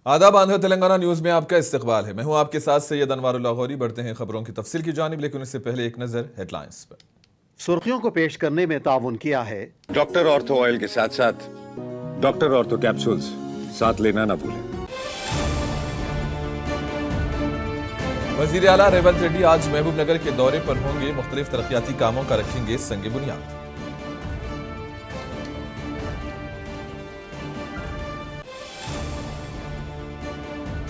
आदाब, आंध्र तेलंगाना न्यूज में आपका इस्तकबाल है। मैं हूं आपके साथ सैयद अनवारुल्लाह गौरी। बढ़ते हैं खबरों की तफसील की जानिब, लेकिन उससे पहले एक नजर हेडलाइंस पर। सुर्खियों को पेश करने में ताउन किया है डॉक्टर ऑर्थो ऑयल के साथ साथ डॉक्टर ऑर्थो कैप्सूल्स साथ लेना ना भूलें। वजीर आला रेवंत रेड्डी आज महबूब नगर के दौरे पर होंगे। मुख्तलिफ तरक्याती कामों का रखेंगे संग बुनियाद।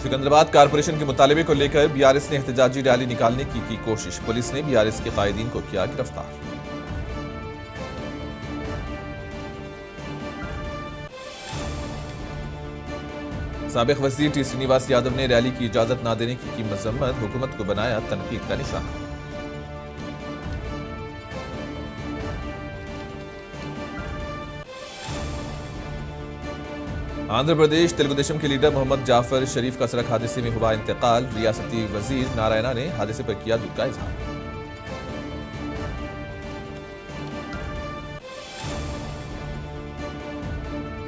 सिकंदराबाद कारपोरेशन के मुतालबे को लेकर बीआरएस ने एहतजाजी रैली निकालने की कोशिश। पुलिस ने बीआरएस के कायदीन को किया गिरफ्तार। साबिक वजीर टी श्रीनिवास यादव ने रैली की इजाजत न देने की मजम्मत। हुकूमत को बनाया तनकीद का निशाना। आंध्र प्रदेश तेलुगुदेशम के लीडर मोहम्मद जाफर शरीफ का सड़क हादसे में हुआ इंतकाल। रियासती वजीर नारायणा ने हादसे पर किया दुख का इजहार।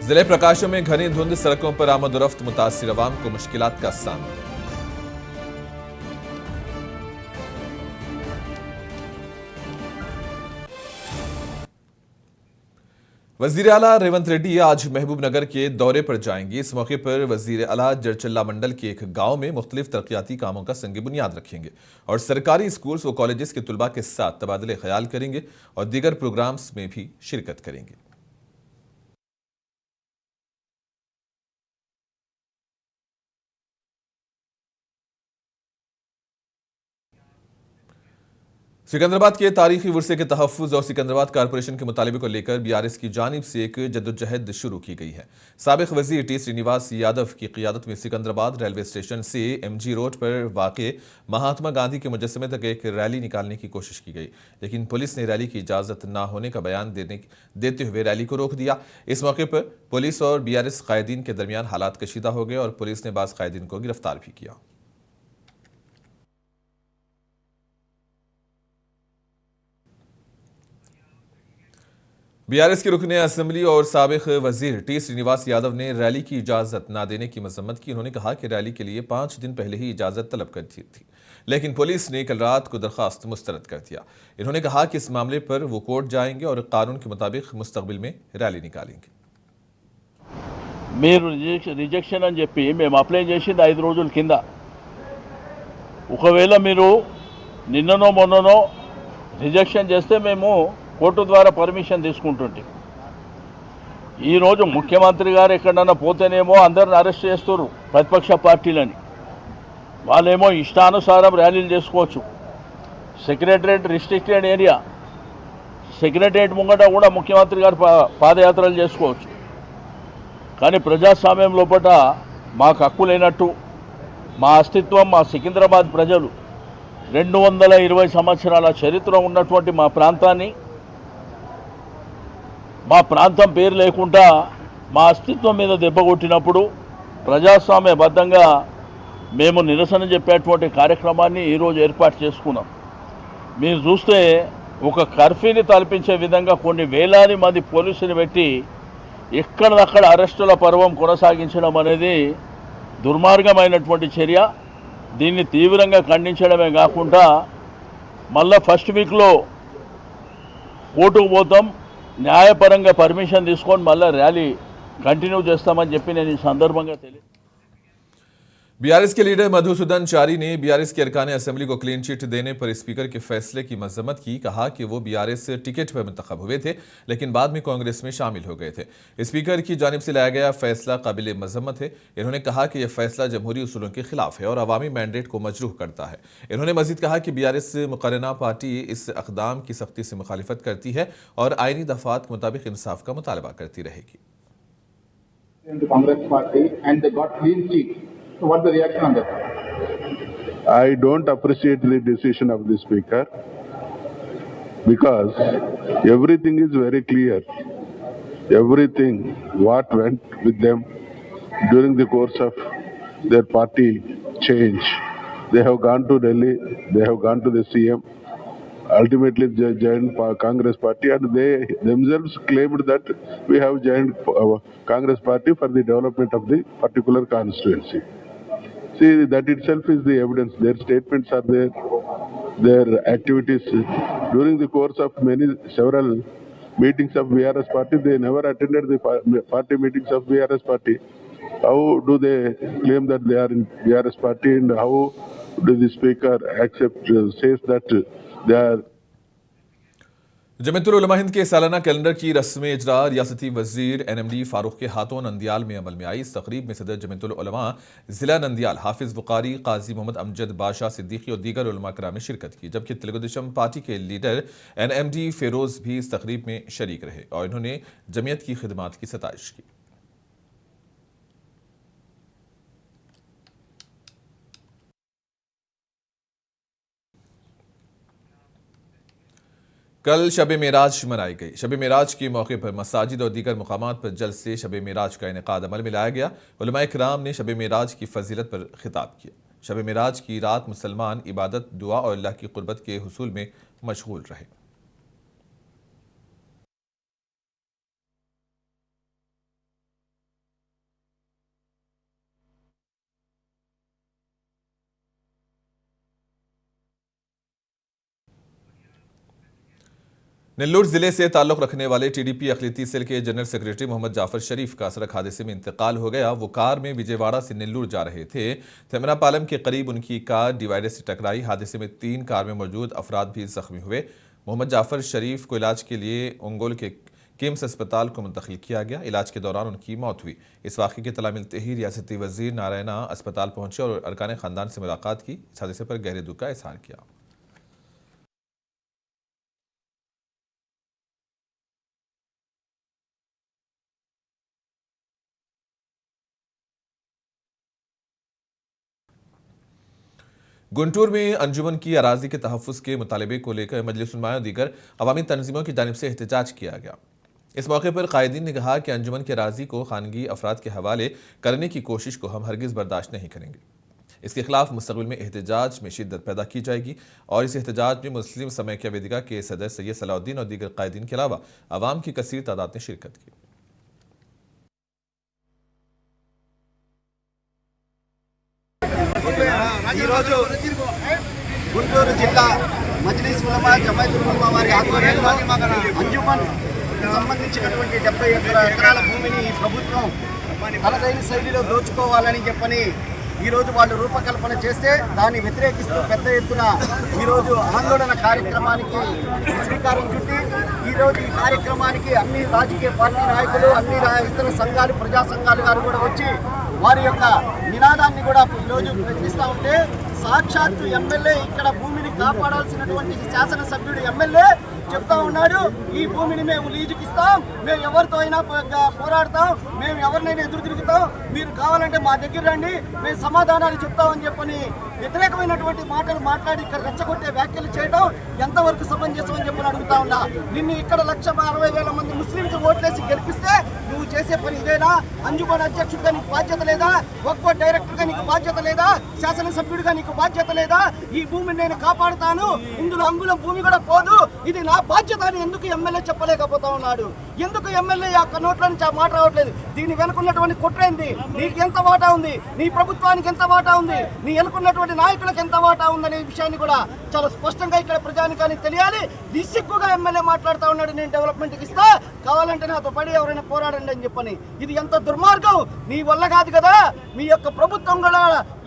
जिले प्रकाशों में घनी धुंध, सड़कों पर आमदोरफ्त, मुतासिर अवाम को मुश्किलात का सामना। वजीर आला रेवंत रेड्डी आज महबूब नगर के दौरे पर जाएंगे। इस मौके पर वजीर आला जरचल्ला मंडल के एक गांव में मुख्तलिफ तरक्याती कामों का संग बुनियाद रखेंगे और सरकारी स्कूल्स व कॉलेजेस के तुलबा के साथ तबादले ख्याल करेंगे और दीगर प्रोग्राम्स में भी शिरकत करेंगे। सिकंदराबाद के तारीखी वर्से के तहफ़्फ़ुज़ और सिकंदराबाद कारपोरेशन के मुतालबे को लेकर बीआरएस की जानिब से एक जद्दोजहद शुरू की गई है। साबिक वजीर टी श्रीनिवास यादव की क़ियादत में सिकंदराबाद रेलवे स्टेशन से एमजी रोड पर वाक़े महात्मा गांधी के मुजस्समे तक एक रैली निकालने की कोशिश की गई, लेकिन पुलिस ने रैली की इजाज़त न होने का बयान देते हुए रैली को रोक दिया। इस मौके पर पुलिस और बीआरएस कायदीन के दरमियान हालात कशीदा हो गए और पुलिस ने बाज़ कायदीन को गिरफ्तार भी किया। बीआरएस के रुकने असेंबली और साबिक वजीर टी श्रीनिवास यादव ने रैली की इजाजत न देने की मजम्मत की। उन्होंने कहा कि रैली के लिए 5 दिन पहले ही इजाजत तलब कर दी थी, लेकिन पुलिस ने कल रात को दरखास्त मुस्तरद कर दिया। इन्होंने कहा कि इस मामले पर वो कोर्ट जाएंगे और कानून के मुताबिक मुस्तकबिल में रैली निकालेंगे। మీరు రిజెక్షన్ అని చెప్పి మేము అప్లై చేసింది 5 రోజుల కింద. ఒకవేళ మీరు నిన్ననో మొన్ననో రిజెక్షన్ చేస్తే మేము కోర్టు ద్వారా పర్మిషన్ తీసుకుంటుంటే, ఈరోజు ముఖ్యమంత్రి గారు ఎక్కడన్నా పోతేనేమో అందరిని అరెస్ట్ చేస్తారు ప్రతిపక్ష పార్టీలని. వాళ్ళేమో ఇష్టానుసారం ర్యాలీలు చేసుకోవచ్చు. సెక్రటరేట్ రిస్ట్రిక్టెడ్ ఏరియా, సెక్రటరేట్ ముంగట కూడా ముఖ్యమంత్రి గారు పాదయాత్రలు చేసుకోవచ్చు. కానీ ప్రజాస్వామ్యం లోపల మాకు హక్కు లేనట్టు మా అస్తిత్వం, మా సికింద్రాబాద్ ప్రజలు 220 సంవత్సరాల చరిత్ర ఉన్నటువంటి మా ప్రాంతాన్ని, మా ప్రాంతం పేరు లేకుండా మా అస్తిత్వం మీద దెబ్బ కొట్టినప్పుడు ప్రజాస్వామ్యబద్ధంగా మేము నిరసన చెప్పేటువంటి కార్యక్రమాన్ని ఈరోజు ఏర్పాటు చేసుకున్నాం. మీరు చూస్తే ఒక కర్ఫ్యూని తలపించే విధంగా కొన్ని వేలాది మంది పోలీసులు పెట్టి ఎక్కడదక్కడ అరెస్టుల పర్వం కొనసాగించడం అనేది దుర్మార్గమైనటువంటి చర్య. దీన్ని తీవ్రంగా ఖండించడమే కాకుండా మళ్ళీ ఫస్ట్ వీక్లో కోర్టుకు పోతాం, న్యాయపరంగా పర్మిషన్ తీసుకొని మళ్ళీ ర్యాలీ కంటిన్యూ చేస్తామని చెప్పి నేను ఈ సందర్భంగా తెలియదు। बीआरएस के लीडर मधुसूदन चारी ने बीआरएस के अरकान असेंबली को क्लीन चिट देने पर स्पीकर के फैसले की मजम्मत की। कहा कि वो बीआरएस टिकट पर मुंतखब हुए थे, लेकिन बाद में कांग्रेस में शामिल हो गए थे। स्पीकर की जानिब से लाया गया फैसला काबिल मजम्मत है। इन्होंने कहा कि यह फैसला जमहूरी उसूलों के खिलाफ है और अवामी मैंडेट को मजरूह करता है। इन्होंने मजीद कहा कि बीआरएस मुकर्रना पार्टी इस इक़दाम की सख्ती से मुखालिफत करती है और आईनी दफात के मुताबिक इंसाफ का मुतालबा करती रहेगी। So what's the reaction on that? I don't appreciate the decision of the speaker because everything is very clear. Everything what went with them during the course of their party change. They have gone to Delhi, they have gone to the CM ultimately joined Congress party, and they themselves claimed that we have joined Congress party for the development of the particular constituency. See, that itself is the evidence. Their statements are there, their activities during the course of several meetings of VRS party. They never attended the party meetings of VRS party. How do they claim that they are in VRS party, and how do the speaker says that they are? Jamiatul उलमा हिंद के सालाना calendar की रस्म इजरा रियासती वजीर NMD Farooq के हाथों नंदियाल में अमल में आई। इस तकरीब में सदर जमीयतुल उलमा जिला नंदियाल हाफिज बुखारी, काजी मोहम्मद अमजद बादशाह सिद्दीकी और दीगर उलमा कराम ने शिरकत की, जबकि तेलुगुदेशम पार्टी के लीडर NMD फेरोज भी इस तकरीब में शरीक रहे और इन्होंने जमीयत की खिदमात की सताइश की। कल शब मेराज मनाई गई। शब मेराज के मौके पर मसाजिद और दीगर मुकामात पर जलसे शब मेराज का इनेकाद अमल में लाया गया। उलमाए किराम ने शब मेराज की फजीलत पर खिताब किया। शब मेराज की रात मुसलमान इबादत, दुआ और अल्लाह की कुर्बत के हुसूल में मशगूल रहे। नेल्लोर जिले से ताल्लुक रखने वाले TDP अखिलेती सेल के जनरल सेक्रेटरी मोहम्मद जाफर शरीफ का सड़क हादसे में इंतकाल हो गया। वो कार में विजयवाड़ा से नेल्लोर जा रहे थे। थेमरापालम के करीब उनकी कार डिवाइडर से टकराई। हादसे में 3 कार में मौजूद अफराद भी जख्मी हुए। मोहम्मद जाफर शरीफ को इलाज के लिए ओंगोल के किम्स अस्पताल को मुंतकिल किया गया। इलाज के दौरान उनकी मौत हुई। इस वाक़े की इत्तला मिलते ही रियासती वजीर नारायणा अस्पताल पहुंचे और अरकान खानदान से मुलाकात की। इस हादसे पर गहरे दुख का इजहार किया। गुंटूर में अंजुमन की अराजी के तहफ़्फ़ुज़ के मुतालबे को लेकर मजलिस उलमा और दीगर अवामी तंजीमों की जानिब से एहतजाज किया गया। इस मौके पर कायदीन ने कहा कि अंजुमन की अराजी को खानगी अफराद के हवाले करने की कोशिश को हम हरगिज़ बर्दाश्त नहीं करेंगे। इसके खिलाफ मुस्तक़बिल में एहतजाज में शिद्दत पैदा की जाएगी और इस एहतजाज में मुस्लिम समैकिया वेदिका के सदर सैयद सलाउद्दीन और दीगर कायदीन के अलावा अवाम की कसीर तादाद ने शिरकत की। ఈరోజు గుంటూరు జిల్లా మజ్లిస్ ఉలమా జమాయతుల్ ఉలమా వారి ఆధ్వర్యంలో అంజుమన్ సంబంధించినటువంటి 70 ఎకరాల భూమిని ఈ ప్రభుత్వం తనదైన శైలిలో దోచుకోవాలని చెప్పని ఈరోజు వాళ్ళు రూపకల్పన చేస్తే దాన్ని వ్యతిరేకిస్తూ పెద్ద ఎత్తున ఈరోజు ఆందోళన కార్యక్రమానికి శ్రీకారం చుట్టి ఈరోజు ఈ కార్యక్రమానికి అన్ని రాజకీయ పార్టీ నాయకులు, అన్ని ఇతర సంఘాలు, ప్రజా సంఘాలు గారు కూడా వచ్చి వారి యొక్క నినాదాన్ని కూడా ఈరోజు ప్రకటిస్తూ ఉంటే సాక్షాత్తు ఎమ్మెల్యే ఇక్కడ భూమిని కాపాడాల్సినటువంటి శాసనసభ్యుడు ఎమ్మెల్యే చెప్తా ఉన్నాడు, ఈ భూమిని మేము లీజుకి ఇస్తాం, మేము ఎవరితో అయినా పోరాడతాం, మేము ఎవరినైనా ఎదురు తిరుగుతాం, మీరు కావాలంటే మా దగ్గర రండి, మేము సమాధానాలు చెప్తామని చెప్పని వ్యతిరేకమైనటువంటి మాటలు మాట్లాడి ఇక్కడ రెచ్చగొట్టే వ్యాఖ్యలు చేయడం ఎంతవరకు సమంజసం అని చెప్పని అడుగుతా ఉన్నా. నిన్ను ఇక్కడ 1,60,000 మంది ముస్లింస్ ఓట్లేసి గెలిపిస్తే నువ్వు చేసే పని ఇదేనా? అంజుమన్ అధ్యక్షుడిగా నీకు బాధ్యత లేదా? వక్ఫ్ డైరెక్టర్గా నీకు బాధ్యత లేదా? శాసనసభ్యుడిగా నీకు బాధ్యత లేదా? ఈ భూమిని నేను కాపాడుతాను, ఇందులో అంగుళం భూమి కూడా పోదు, ఇది నా బాధ్యత అని ఎందుకు ఎమ్మెల్యే చెప్పలేకపోతా ఉన్నాడు? ఎందుకు ఎమ్మెల్యే యొక్క నోట్ల నుంచి ఆ మాట రావట్లేదు? దీని వెనుకున్నటువంటి కుట్ర ఏంది? నీకు ఎంత వాటా ఉంది? నీ ప్రభుత్వానికి ఎంత వాటా ఉంది? నీ వెనుకున్నటువంటి నాయకులకు ఎంత వాటా ఉందనే విషయాన్ని కూడా చాలా స్పష్టంగా ఇక్కడ ప్రజానికానికి తెలియాలి. నిస్సిగ్గుగా ఎమ్మెల్యే మాట్లాడుతూ ఉన్నాడు, నేను డెవలప్మెంట్కి ఇస్తా, కావాలంటే నాతో పడి ఎవరైనా పోరాడండి అని చెప్పని. ఇది ఎంత దుర్మార్గం! నీ వల్ల కాదు కదా, మీ యొక్క ప్రభుత్వం కూడా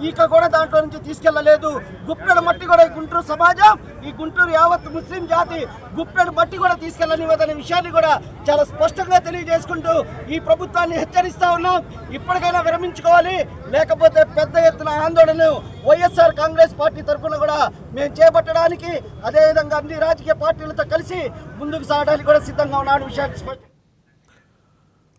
ఈక కూడా దాంట్లో నుంచి తీసుకెళ్లలేదు. గుప్పెడు మట్టి కూడా ఈ గుంటూరు సమాజం, ఈ గుంటూరు యావత్ ముస్లిం జాతి గుప్పెడు మట్టి కూడా తీసుకెళ్లనివ్వదనే విషయాన్ని కూడా చాలా స్పష్టంగా తెలియజేసుకుంటూ ఈ ప్రభుత్వాన్ని హెచ్చరిస్తా ఉన్నాం. ఇప్పటికైనా విరమించుకోవాలి, లేకపోతే పెద్ద ఎత్తున ఆందోళనలు వైఎస్ఆర్ కాంగ్రెస్ పార్టీ తరఫున కూడా మేము చేపట్టడానికి, అదేవిధంగా అన్ని రాజకీయ పార్టీలతో కలిసి ముందుకు సాగడానికి కూడా సిద్ధంగా ఉన్నాడు విషయాన్ని స్పష్టం.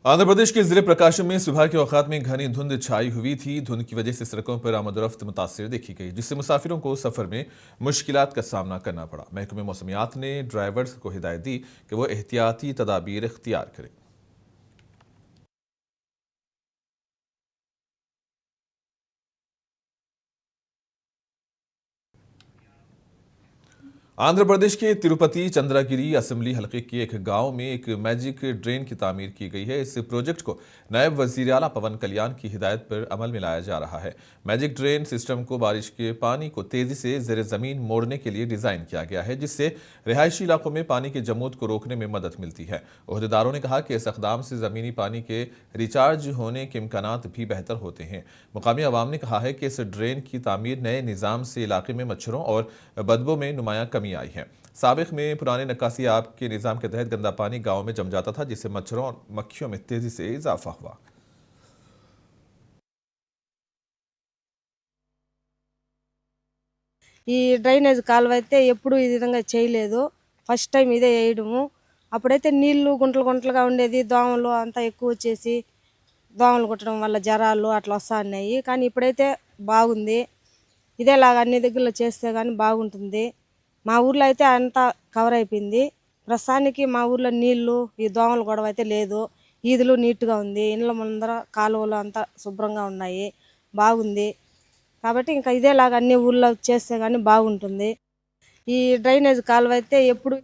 आंध्र प्रदेश के जिले प्रकाशम में सुबह के औकात में घनी धुंध छाई हुई थी। धुंध की वजह से सड़कों पर आमदोरफ्त मुतासिर देखी गई, जिससे मुसाफिरों को सफर में मुश्किलात का सामना करना पड़ा। महकमे मौसमियात ने ड्राइवर्स को हिदायत दी कि वो एहतियाती तदाबीर इख्तियार करें। आंध्र प्रदेश के तिरुपति चंद्रगिरी असेंबली हलके के एक गांव में एक मैजिक ड्रेन की तामीर की गई है। इस प्रोजेक्ट को नायब वजीर आला पवन कल्याण की हिदायत पर अमल में लाया जा रहा है। मैजिक ड्रेन सिस्टम को बारिश के पानी को तेजी से ज़ेरे ज़मीन मोड़ने के लिए डिज़ाइन किया गया है, जिससे रिहायशी इलाकों में पानी की जमूद को रोकने में मदद मिलती है। ओहदेदारों ने कहा कि इस इक़दाम से ज़मीनी पानी के रिचार्ज होने के इम्कानात भी बेहतर होते हैं। मुकामी अवाम ने कहा है कि इस ड्रेन की तामीर नए निज़ाम से इलाके में मच्छरों और बदबू में नुमायां कमी आई है। साबिक में पुराने नक्कासी आब के निज़ाम के तहत गंदा पानी गांव में जम जाता था, जिससे मच्छरों और मक्खियों में तेजी से इजाफा हुआ। ఈ డ్రైనేజ్ కాలువ అయితే ఎప్పుడు ఈ విధంగా చేయలేదు, ఫస్ట్ టైం ఇదే వేయడము. అప్పుడైతే నీళ్లు గుంటలు గుంటలుగా ఉండేది, దోమలు అంతా ఎక్కువ వచ్చేసి దోమలు కుట్టడం వల్ల జ్వరాలు అట్లా వస్తూ ఉన్నాయి. కానీ ఇప్పుడైతే బాగుంది. ఇదేలాగా అన్ని దగ్గరలో చేస్తే కానీ బాగుంటుంది. మా ఊర్లో అయితే అంతా కవర్ అయిపోయింది. ప్రస్తుతానికి మా ఊర్లో నీళ్లు ఈ దోమల గొడవ అయితే లేదు. ఈదులు నీట్గా ఉంది, ఇండ్ల ముందర కాలువలు అంతా శుభ్రంగా ఉన్నాయి, బాగుంది. కాబట్టి ఇంకా ఇదేలాగా అన్ని ఊర్లో చేస్తే కానీ బాగుంటుంది. ఈ డ్రైనేజ్ కాలువ అయితే ఎప్పుడు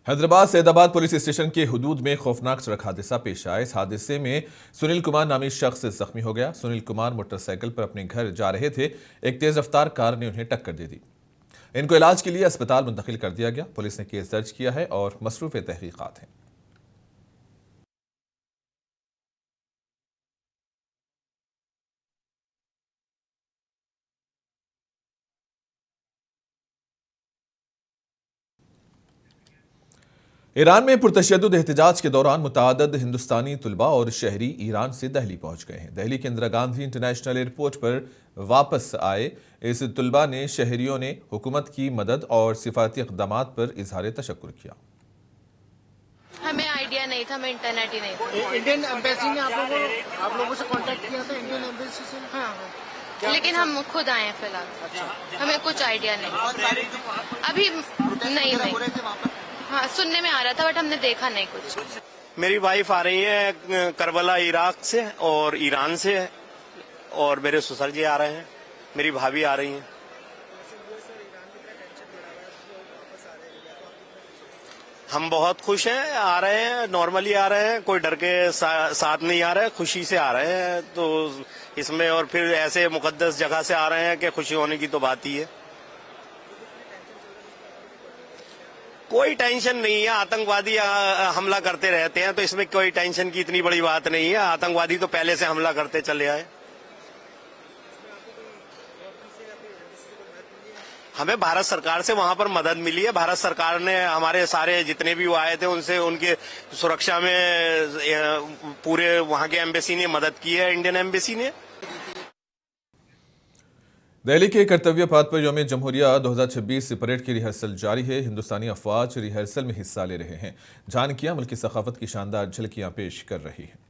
हैदराबाद सैदाबाद पुलिस स्टेशन के हुदूद में खौफनाक सड़क हादसा पेश आया। इस हादसे में सुनील कुमार नामी शख्स जख्मी हो गया। सुनील कुमार मोटरसाइकिल पर अपने घर जा रहे थे, एक तेज रफ्तार कार ने उन्हें टक्कर दे दी। इनको इलाज के लिए अस्पताल मुंतकिल कर दिया गया। पुलिस ने केस दर्ज किया है और मसरूफ तहकीकात है। ईरान में पुरतशद्दुद एहतजाज के दौरान मुतअद्दिद हिंदुस्तानी तुलबा और शहरी ईरान से दहली पहुंच गए हैं। दिल्ली के इंदिरा गांधी इंटरनेशनल एयरपोर्ट पर वापस आए इस तुलबा ने शहरियों ने हुकूमत की मदद और सिफारती इक़दामात पर इजहार तशक्कुर किया। हमें आइडिया नहीं था, हमें इंटरनेट ही नहीं था। इंडियन एम्बेसी ने आप लोगों से कांटेक्ट किया था? इंडियन एम्बेसी से? हाँ, लेकिन हम खुद आए हैं फिलहाल। हमें कुछ आइडिया नहीं अभी। नहीं हाँ, सुनने में आ रहा था बट हमने देखा नहीं कुछ। मेरी वाइफ आ रही है करबला इराक से और ईरान से, और मेरे ससुर जी आ रहे हैं, मेरी भाभी आ रही हैं। हम बहुत खुश हैं, आ रहे हैं, नॉर्मली आ रहे हैं, कोई डर के साथ नहीं आ रहे हैं, खुशी से आ रहे हैं। तो इसमें और फिर ऐसे मुकद्दस जगह से आ रहे हैं कि खुशी होने की तो बात ही है। कोई टेंशन नहीं है, आतंकवादी हमला करते रहते हैं तो इसमें कोई टेंशन की इतनी बड़ी बात नहीं है। आतंकवादी तो पहले से हमला करते चले आए। हमें भारत सरकार से वहां पर मदद मिली है। भारत सरकार ने हमारे सारे जितने भी वो आए थे उनसे उनके सुरक्षा में पूरे वहां के एम्बेसी ने मदद की है, इंडियन एम्बेसी ने। दिल्ली के कर्तव्य पथ पर यौम जमहूरिया 2026 परेड की रिहर्सल जारी है। हिंदुस्तानी अफवाज रिहर्सल में हिस्सा ले रहे हैं। झांकियां मुल्क की सखाफत की शानदार झलकियां पेश कर रही हैं।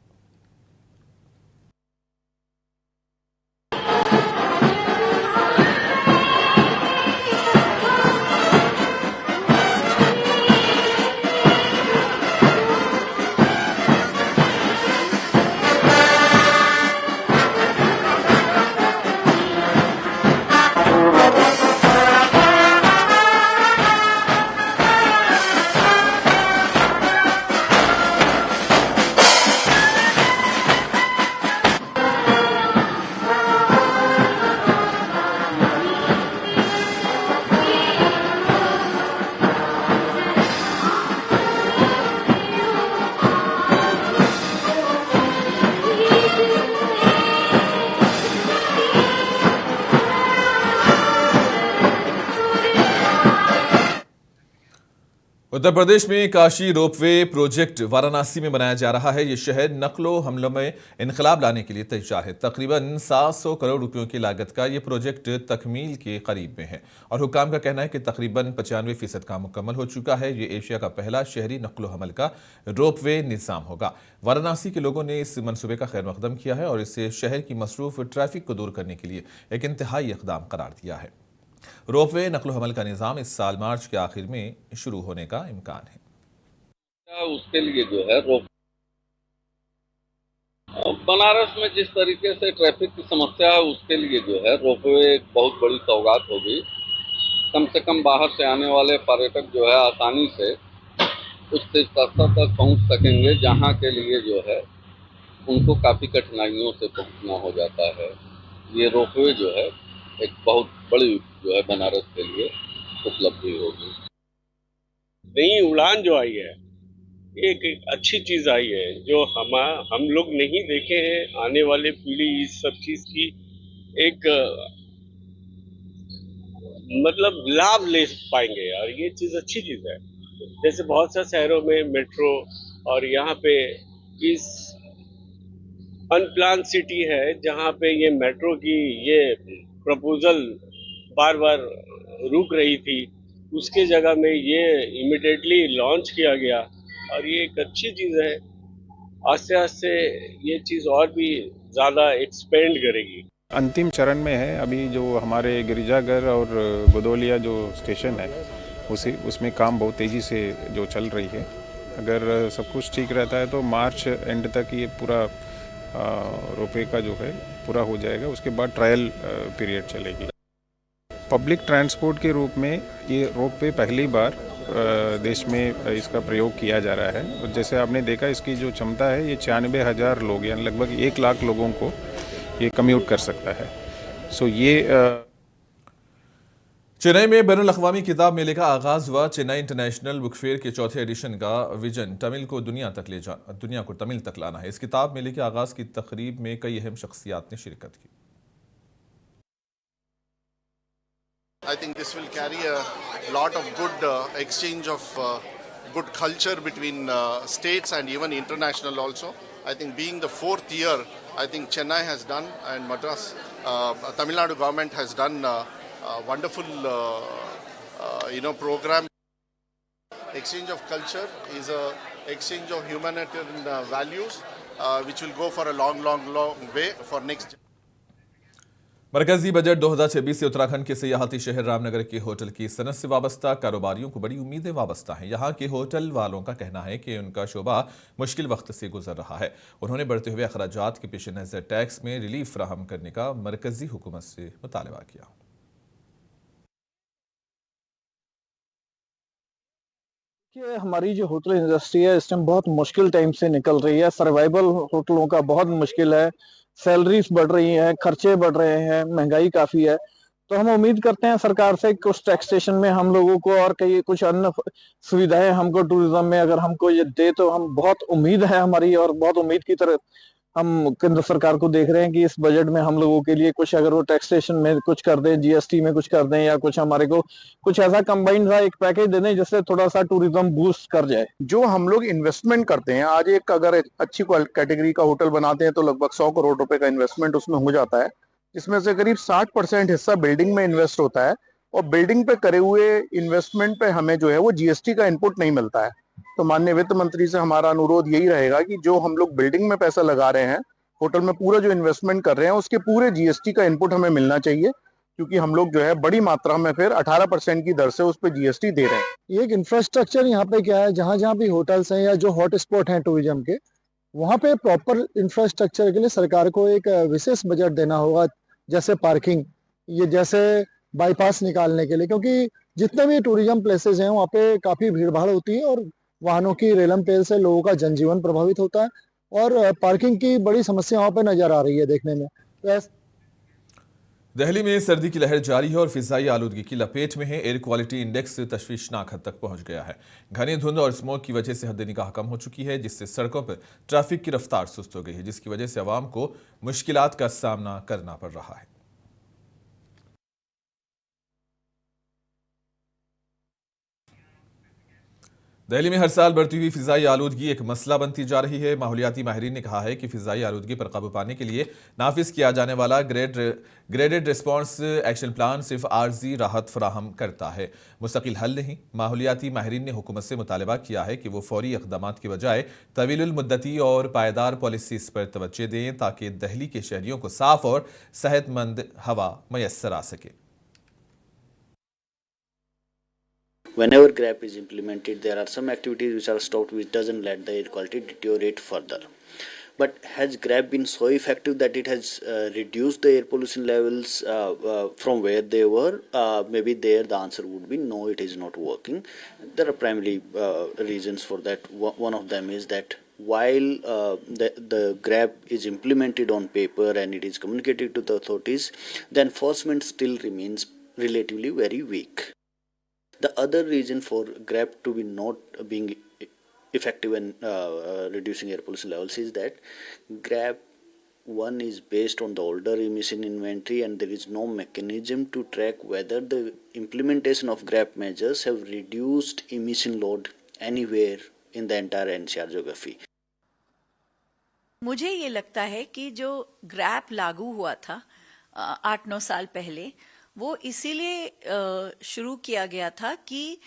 उत्तर प्रदेश में काशी रोपवे प्रोजेक्ट वाराणसी में बनाया जा रहा है। ये शहर नकलो हमलों में इनकलाब लाने के लिए तैयार है। तकरीबन 700 करोड़ रुपयों की लागत का ये प्रोजेक्ट तकमील के करीब में है और हुक्काम का कहना है कि तकरीबन 95% काम मुकम्मल हो चुका है। ये एशिया का पहला शहरी नकलो हमल का रोपवे निज़ाम होगा। वाराणसी के लोगों ने इस मनसूबे का खैर मकदम किया है और इसे शहर की मसरूफ ट्रैफिक को दूर करने के लिए एक इंतहाई इक़दाम करार दिया है। रोपवे नकलो हमल का निज़ाम इस साल मार्च के आखिर में शुरू होने का इम्कान है। उसके लिए जो है बनारस में जिस तरीके से ट्रैफिक की समस्या है उसके लिए जो है रोपवे एक बहुत बड़ी सौगात होगी कम से कम बाहर से आने वाले पर्यटक जो है आसानी से उस स्तर तक पहुंच सकेंगे जहां के लिए जो है उनको काफ़ी कठिनाइयों से पहुंचना हो जाता है। ये रोपवे जो है एक बहुत बड़ी जो है बनारस के लिए उपलब्धि होगी। नई उड़ान जो आई है एक अच्छी चीज आई है जो हम लोग नहीं देखे हैं। आने वाले पीढ़ी इस सब चीज की एक मतलब लाभ ले पाएंगे और ये चीज अच्छी चीज है। जैसे बहुत से शहरों में मेट्रो और यहाँ पे इस अनप्लान सिटी है जहाँ पे ये मेट्रो की ये प्रपोजल बार बार रुक रही थी, उसके जगह में ये इमिडिएटली लॉन्च किया गया और ये एक अच्छी चीज़ है। आस्ते आस्ते ये चीज़ और भी ज़्यादा एक्सपेंड करेगी। अंतिम चरण में है अभी जो हमारे गिरिजाघर और गोदोलिया जो स्टेशन है उसमें काम बहुत तेज़ी से जो चल रही है। अगर सब कुछ ठीक रहता है तो मार्च एंड तक ये पूरा रोपवे का जो है पूरा हो जाएगा। उसके बाद ट्रायल पीरियड चलेगी। पब्लिक ट्रांसपोर्ट के रूप में ये रोपवे पहली बार देश में इसका प्रयोग किया जा रहा है। और जैसे आपने देखा इसकी जो क्षमता है ये 96,000 लोग यानी लगभग 1 लाख लोगों को ये कम्यूट कर सकता है। सो ये चेन्नई में बैनुल-अक़वामी किताब मेले का आगाज हुआ। चेन्नई इंटरनेशनल बुक फेयर के चौथे एडिशन का विजन दुनिया को तमिल तक लाना है। इस किताब मेले के आगाज की तकरीब में कई अहम शख्सियात ने शिरकत की। I think this will carry a lot of good exchange of good culture between states and even international also. I think being the 4th year, I think Chennai has done and Madras, Tamil Nadu government has done a wonderful program. Exchange of culture is a exchange of humanitarian values which will go for a long way for next. मरकजी budget 2026 से उत्तराखंड के सियाहती शहर रामनगर के hotel की सनत से वाबस्ता कारोबारियों को बड़ी उम्मीदें वाबस्ता हैं। यहाँ के होटल वालों का कहना है कि उनका शोबा मुश्किल वक्त से गुजर रहा है। उन्होंने बढ़ते हुए अखराजात के पेश नज़र टैक्स में रिलीफ फराहम करने का मरकजी हुकूमत से मुतालबा किया। हमारी जो होटल इंडस्ट्री है इस टाइम बहुत मुश्किल टाइम से निकल रही है। सर्वाइवल होटलों का बहुत मुश्किल है। सैलरीज बढ़ रही हैं, खर्चे बढ़ रहे हैं, महंगाई काफी है। तो हम उम्मीद करते हैं सरकार से कुछ टैक्सेशन में हम लोगों को और कई कुछ अन्य सुविधाएं हमको टूरिज्म में अगर हमको ये दे तो हम बहुत उम्मीद है हमारी और बहुत उम्मीद की तरह हम केंद्र सरकार को देख रहे हैं कि इस बजट में हम लोगों के लिए कुछ अगर वो टैक्सेशन में कुछ कर दें, जीएसटी में कुछ कर दें या कुछ हमारे को कुछ ऐसा कंबाइंड सा एक पैकेज दे दें जिससे थोड़ा सा टूरिज्म बूस्ट कर जाए। जो हम लोग इन्वेस्टमेंट करते हैं आज एक अगर अच्छी कैटेगरी का होटल बनाते हैं तो लगभग 100 करोड़ रुपए का इन्वेस्टमेंट उसमें हो जाता है, जिसमें से करीब 60% हिस्सा बिल्डिंग में इन्वेस्ट होता है और बिल्डिंग पे करे हुए इन्वेस्टमेंट पे हमें जो है वो जीएसटी का इनपुट नहीं मिलता है। तो माननीय वित्त मंत्री से हमारा अनुरोध यही रहेगा कि जो हम लोग बिल्डिंग में पैसा लगा रहे हैं, होटल में पूरा जो इन्वेस्टमेंट कर रहे हैं उसके पूरे जीएसटी का इनपुट हमें मिलना चाहिए, क्योंकि हम लोग जो है बड़ी मात्रा में फिर 18% की दर से उस पर जीएसटी दे रहे हैं। ये एक इंफ्रास्ट्रक्चर यहाँ पे क्या है, जहाँ जहाँ भी होटल्स हैं या जो हॉट स्पॉट हैं टूरिज्म के, वहाँ पे प्रॉपर इंफ्रास्ट्रक्चर के लिए सरकार को एक विशेष बजट देना होगा। जैसे पार्किंग, ये जैसे बाईपास निकालने के लिए, क्योंकि जितने भी टूरिज्म प्लेसेस हैं वहाँ पे काफी भीड़ भाड़ होती है और वाहनों की रेलम पेल से लोगों का जनजीवन प्रभावित होता है और पार्किंग की बड़ी समस्या वहाँ पे नजर आ रही है देखने में। दिल्ली में सर्दी की लहर जारी है और फिजाई आलूदगी की लपेट में है। एयर क्वालिटी इंडेक्स तशवीशनाक हद तक पहुंच गया है। घनी धुंध और स्मोक की वजह से हद निगाह कम हो चुकी है, जिससे सड़कों पर ट्रैफिक की रफ्तार सुस्त हो गई है, जिसकी वजह से आवाम को मुश्किलात का सामना करना पड़ रहा है। दिल्ली में हर साल बढ़ती हुई फिजाई आलूदगी एक मसला बनती जा रही है। माहौलियाती माहिरीन ने कहा है कि फिजाई आलूदगी पर काबू पाने के लिए नाफिज किया जाने वाला ग्रेडेड रिस्पॉन्स एक्शन प्लान सिर्फ आर्जी राहत फराहम करता है, मुस्तकिल हल नहीं। माहौलियाती माहिरीन ने हुकूमत से मुतालबा किया है कि वो फौरी इक़दामात की बजाय तवीलुल मुद्दती और पायदार पॉलिसीज़ पर तवज्जो दें ताकि दिल्ली के शहरियों को साफ और सेहतमंद हवा मैसर आ सके। Whenever GRAP is implemented, there are some activities which are stopped, which doesn't let the air quality deteriorate further. But has GRAP been so effective that it has reduced the air pollution levels from where they were? Maybe there the answer would be no, it is not working. There are primarily reasons for that. One of them is that while the GRAP is implemented on paper and it is communicated to the authorities, the enforcement still remains relatively very weak. The other reason for GRAP to be not being effective in reducing air pollution levels is that GRAP 1 is based on the older emission inventory, and there is no mechanism to track whether the implementation of GRAP measures have reduced emission load anywhere in the entire NCR geography. मुझे ये लगता है कि जो grab लागू हुआ था 8-9 साल पहले, वो इसीलिए शुरू किया गया था कि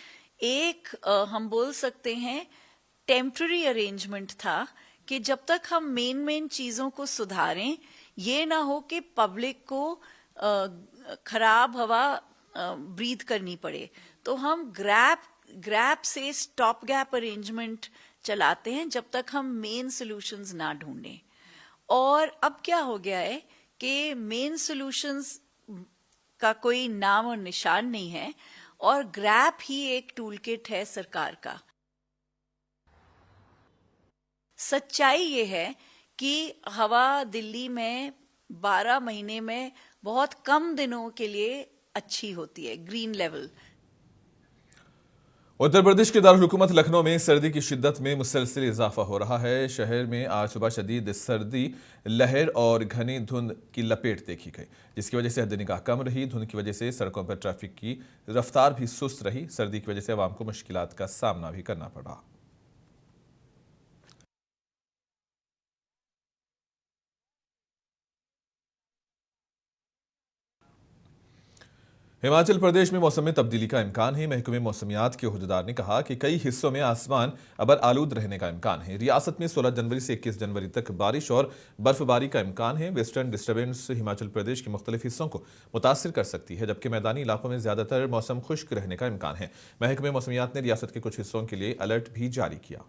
एक हम बोल सकते हैं टेम्पररी अरेंजमेंट था कि जब तक हम मेन चीजों को सुधारें, ये ना हो कि पब्लिक को खराब हवा ब्रीथ करनी पड़े। तो हम ग्रैप से स्टॉप गैप अरेंजमेंट चलाते हैं जब तक हम मेन सॉल्यूशंस ना ढूंढें। और अब क्या हो गया है कि मेन सॉल्यूशंस का कोई नाम और निशान नहीं है, और ग्रैप ही एक टूल किट है सरकार का। सच्चाई ये है कि हवा दिल्ली में 12 महीने में बहुत कम दिनों के लिए अच्छी होती है, ग्रीन लेवल। उत्तर प्रदेश के दारुल-हुकूमत लखनऊ में सर्दी की शिद्दत में मुसलसल इजाफा हो रहा है। शहर में आज सुबह शदीद सर्दी लहर और घनी धुंध की लपेट देखी गई, जिसकी वजह से हद-ए-निगाह कम रही। धुंध की वजह से सड़कों पर ट्रैफिक की रफ्तार भी सुस्त रही। सर्दी की वजह से आवाम को मुश्किलात का सामना भी करना पड़ा। हिमाचल प्रदेश में मौसम में तब्दीली का इम्कान है। महकमे मौसमियात के ओहदेदार ने कहा कि कई हिस्सों में आसमान अबर आलूद रहने का इम्कान है। रियासत में 16 जनवरी से 21 जनवरी तक बारिश और बर्फबारी का इम्कान है। वेस्टर्न डिस्टर्बेंस हिमाचल प्रदेश के मुख्तलिफ हिस्सों को मुतासिर कर सकती है, जबकि मैदानी इलाकों में ज्यादातर मौसम खुश्क रहने का इम्कान है। महकमे मौसमियात ने रियासत के कुछ हिस्सों के लिए अलर्ट भी जारी किया।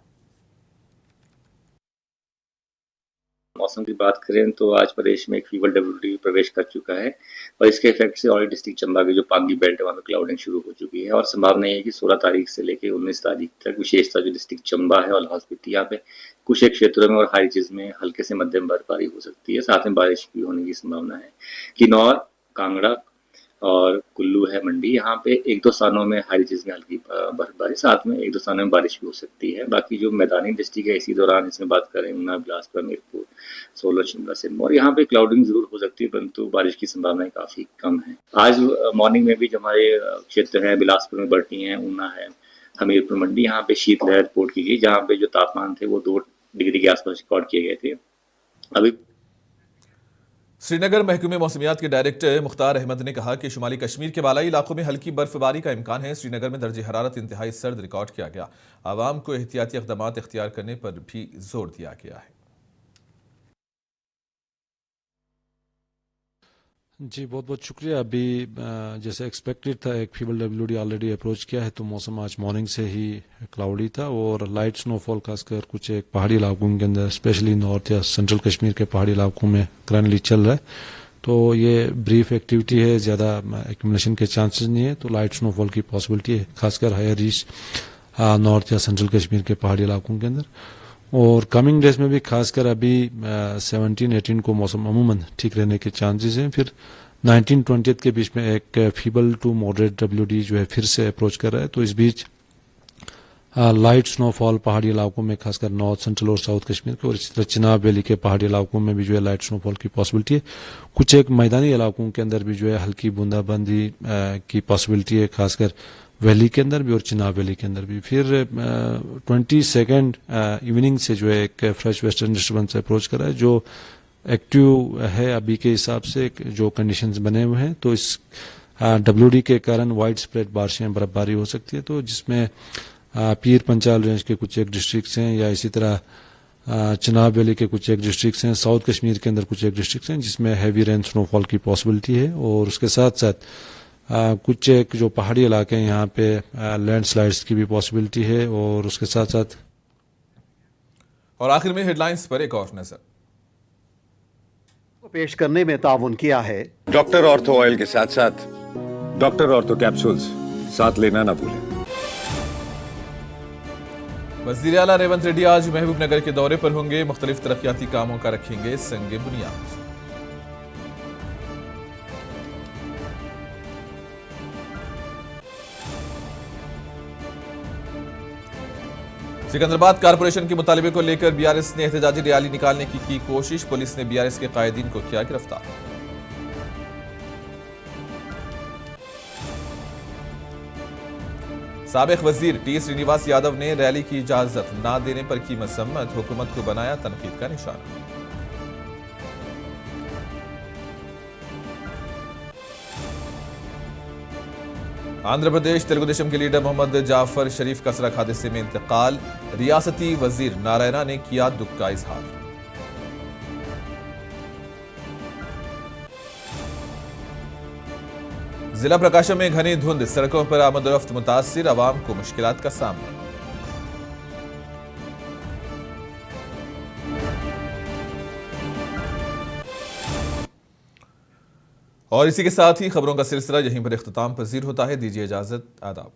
मौसम की बात करें तो आज प्रदेश में एक फीवर WD प्रवेश कर चुका है, और इसके इफेक्ट से ऑलरेडी डिस्ट्रिक्ट चंबा की जो पांगी बेल्ट है वहाँ पे क्लाउडिंग शुरू हो चुकी है। और संभावना है कि 16 तारीख से लेकर 19 तारीख तक विशेषता जो डिस्ट्रिक्ट चंबा है और लाहौल स्पीति, यहाँ पे कुछ एक क्षेत्रों में और हाई चीज में हल्के से मध्यम बर्फबारी हो सकती है। साथ में बारिश भी होने की संभावना है। किन्नौर, कांगड़ा और कुल्लू है मंडी, यहाँ पे 1-2 स्थानों में हाई चीज में हल्की बर्फबारी, साथ में 1-2 स्थानों में बारिश भी हो सकती है। बाकी जो मैदानी डिस्ट्रिक्ट है इसी दौरान इसमें बात करें ऊना, बिलासपुर, हमीरपुर, सोलन, शिमला, सिरमौर, यहाँ पे क्लाउडिंग जरूर हो सकती है, परंतु बारिश की संभावनाएं काफी कम है। आज मॉर्निंग में भी जो हमारे क्षेत्र है बिलासपुर में बढ़ती है, ऊना है, हमीरपुर, मंडी, यहाँ पे शीतलहर रिपोर्ट की गई, जहाँ पे जो तापमान थे वो 2 डिग्री के आसपास रिकॉर्ड किए गए थे। अभी श्रीनगर महकमे मौसमियात के डायरेक्टर मुख्तार अहमद ने कहा कि शुमाली कश्मीर के बालाई इलाकों में हल्की बर्फबारी का इम्कान है। श्रीनगर में दर्जे हरारत इंतहाई सर्द रिकॉर्ड किया गया। आवाम को एहतियाती इक़दामात इख्तियार करने पर भी जोर दिया गया है। जी बहुत बहुत शुक्रिया। अभी जैसे एक्सपेक्टेड था एक फीवर WD ऑलरेडी अप्रोच किया है, तो मौसम आज मॉर्निंग से ही क्लाउडी था और लाइट स्नोफॉल खासकर कुछ एक पहाड़ी इलाकों के अंदर, स्पेशली नॉर्थ या सेंट्रल कश्मीर के पहाड़ी इलाकों में करंटली चल रहा है। तो ये ब्रीफ एक्टिविटी है, ज़्यादा एक्यूमुलेशन के चांसेस नहीं है, तो लाइट स्नोफॉल की पॉसिबिलिटी है खासकर हायर रीच नॉर्थ या सेंट्रल कश्मीर के पहाड़ी इलाकों के अंदर। और कमिंग डेज में भी खासकर अभी 17-18 को मौसम अमूमन ठीक रहने के चांसेस हैं। फिर 19-20 के बीच में एक फीबल टू मॉडरेट WD जो है फिर से अप्रोच कर रहा है। तो इस बीच लाइट स्नोफॉल पहाड़ी इलाकों में खासकर नॉर्थ, सेंट्रल और साउथ कश्मीर के, और इसी तरह चिनाब वैली के पहाड़ी इलाकों में भी जो है लाइट स्नोफॉल की पॉसिबिलिटी है। कुछ एक मैदानी इलाकों के अंदर भी जो है हल्की बूंदाबांदी की पॉसिबिलिटी है, खासकर वैली के अंदर भी और चिनाब वैली के अंदर भी। फिर 22 इवनिंग से जो है एक फ्रेश वेस्टर्न डिस्टर्बेंस अप्रोच कर रहा है, जो एक्टिव है अभी के हिसाब से जो कंडीशंस बने हुए हैं। तो इस WD के कारण वाइड स्प्रेड बारिशें, बर्फबारी हो सकती है। तो जिसमें पीर पंचाल रेंज के कुछ एक डिस्ट्रिक्ट्स हैं, या इसी तरह चिनाब वैली के कुछ एक डिस्ट्रिक्ट्स हैं, साउथ कश्मीर के अंदर कुछ एक डिस्ट्रिक्ट्स हैं जिसमें हैवी रेन स्नोफॉल की पॉसिबिलिटी है। और उसके साथ साथ कुछ एक जो पहाड़ी इलाके हैं यहाँ पे लैंडस्लाइड्स की भी पॉसिबिलिटी है। और उसके साथ साथ और आखिर में हेडलाइंस पर एक और नजर। पेश करने में ताउन किया है। डॉक्टर ऑर्थो ऑयल के साथ साथ डॉक्टर ऑर्थो कैप्सूल्स साथ लेना ना भूलें। वज़ीर आला रेवंत रेड्डी आज महबूब नगर के दौरे पर होंगे। मुख्तलिफ तरक्याती कामों का रखेंगे संगे बुनियाद। सिकंदराबाद कारपोरेशन के मुतालिबे को लेकर बीआरएस ने एहतजाजी रैली निकालने की कोशिश। पुलिस ने बीआरएस के कायदीन को किया गिरफ्तार। साबिक वजीर टी श्रीनिवास यादव ने रैली की इजाजत ना देने पर की मजम्मत। हुकूमत को बनाया तनकीद का निशाना। आंध्र प्रदेश तेलुगुदेशम के लीडर मोहम्मद जाफर शरीफ का सड़क हादसे में इंतकाल। रियासती वजीर नारायणा ने किया दुख का इजहार। जिला प्रकाशम में घनी धुंध, सड़कों पर आमदोरफ्त मुतासिर, आवाम को मुश्किलात का सामना। और इसी के साथ ही खबरों का सिलसिला यहीं पर इख्तिताम पजीर होता है। दीजिए इजाजत, आदाब।